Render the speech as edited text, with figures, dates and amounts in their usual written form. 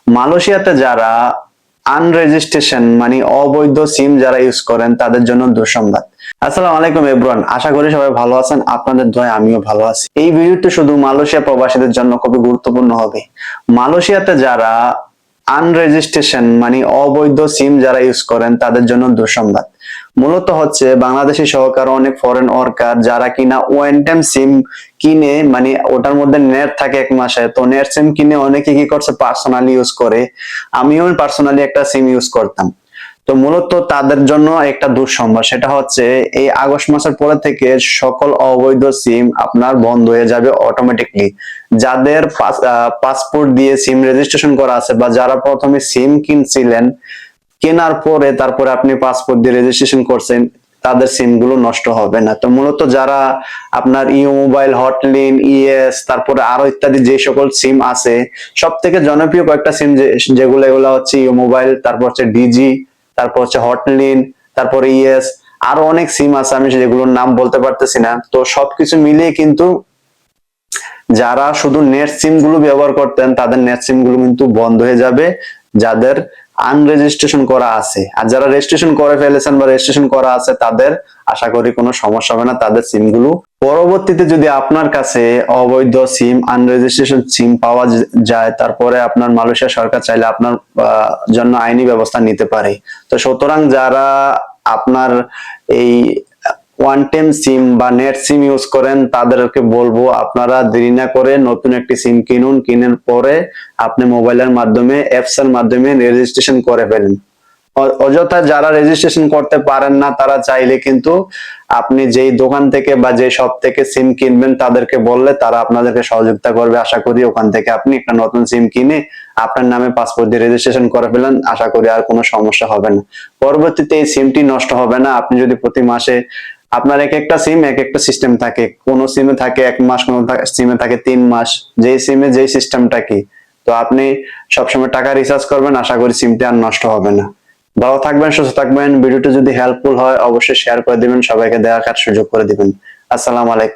মালয়েশিয়াতে যারা আনরেজিস্ট্রেশন মানে অবৈধ সিম যারা ইউজ করেন তাদের জন্য দুঃসংবাদ। আসসালামু আলাইকুম এভরিওয়ান, আশা করি সবাই ভালো আছেন। আপনাদের দোয়ায় আমিও ভালো আছি। এই ভিডিওটি শুধু মালয়েশিয়া প্রবাসীদের জন্য খুবই গুরুত্বপূর্ণ হবে। মালয়েশিয়াতে যারা আনরেজিস্ট্রেশন মানে অবৈধ সিম যারা ইউজ করেন তাদের জন্য দুঃসংবাদ। মূলত হচ্ছে বাংলাদেশি সহকার অনেক ফরেন ওয়ার্কার যারা কিনা ওয়ান টাইম সিম কিনে মানে ওটার মধ্যে নেট থাকে 1 মাসে, তো নেট সিম কিনে অনেকে কি করছে পার্সোনালি ইউজ করে। আমিও পার্সোনালি একটা সিম ইউজ করতাম। তো মূলত তাদের জন্য একটা দুঃসংবাদ, সেটা হচ্ছে এই আগস্ট মাসের পরে থেকে সকল অবৈধ সিম আপনার বন্ধ হয়ে যাবে অটোমেটিকলি। যাদের পাসপোর্ট দিয়ে সিম রেজিস্ট্রেশন করা আছে বা যারা প্রথমে সিম কিনছিলেন, কেনার পরে তারপরে আপনি পাসপোর্ট দিয়ে রেজিস্ট্রেশন করছেন, তাদের সিম গুলো নষ্ট হবে না। তো মূলত যারা আপনার ইউ মোবাইল, হটলিন, ইএস, তারপরে আরো ইত্যাদি যে সকল সিম আছে, সব থেকে জনপ্রিয় কয়েকটা সিম এগুলো হচ্ছে ইউ মোবাইল, তারপর হচ্ছে ডিজি, তারপর হচ্ছে হটলিন, তারপরে ইএস, আরো অনেক সিম আছে আমি যেগুলোর নাম বলতে পারতেছি না। তো সবকিছু মিলিয়ে কিন্তু যারা শুধু নেট সিম গুলো ব্যবহার করতেন তাদের নেট সিম গুলো কিন্তু বন্ধ হয়ে যাবে, যাদের আনরেজিস্ট্রেশন করা আছে। আর যারা রেজিস্ট্রেশন করে ফেলেছেন বা রেজিস্ট্রেশন করা আছে তাদের আশা করি কোনো সমস্যা হবে না, তাদের সিম গুলো। পরবর্তীতে যদি আপনার কাছে অবৈধ সিম, আনরেজিস্ট্রেশন সিম পাওয়া যায়, তারপরে আপনার মালয়েশিয়া সরকার চাইলে আপনার জন্য আইনি ব্যবস্থা নিতে পারে। তো সুতরাং যারা আপনার এই ওয়ান টাইম সিম বা নেট সিম ইউজ করেন তাদেরকে বলবো আপনারা দেরি না করে নতুন একটি সিম কিনুন। কিনার পরে আপনি মোবাইলের মাধ্যমে, অ্যাপস এর মাধ্যমে রেজিস্ট্রেশন করে ফেলেন। অযথা যারা রেজিস্ট্রেশন করতে পারেন না তারা চাইলে কিন্তু আপনি যেই দোকান থেকে বা যে শপ থেকে সিম কিনবেন তাদেরকে বললে তারা আপনাদেরকে সহযোগিতা করবে। আশা করি ওখান থেকে আপনি একটা নতুন সিম কিনে আপনার নামে পাসপোর্ট দিয়ে রেজিস্ট্রেশন করে ফেলেন, আশা করি আর কোনো সমস্যা হবে না। পরবর্তীতে এই সিমটি নষ্ট হবে না। আপনি যদি প্রতি মাসে আপনার এক একটা সিম এক একটা সিস্টেম থাকে, কোন সিমে থাকে 1 মাস, কোন সিমে থাকে 3 মাস, যেই সিমে যেই সিস্টেমটা কি। তো আপনি সবসময় টাকা রিচার্জ করবেন, আশা করি সিমটি আর নষ্ট হবে না। ভালো থাকবেন, সুস্থ থাকবেন। ভিডিওটি যদি হেল্পফুল হয় অবশ্যই শেয়ার করে দিবেন, সবাইকে দেখার সুযোগ করে দিবেন। আসসালামু আলাইকুম।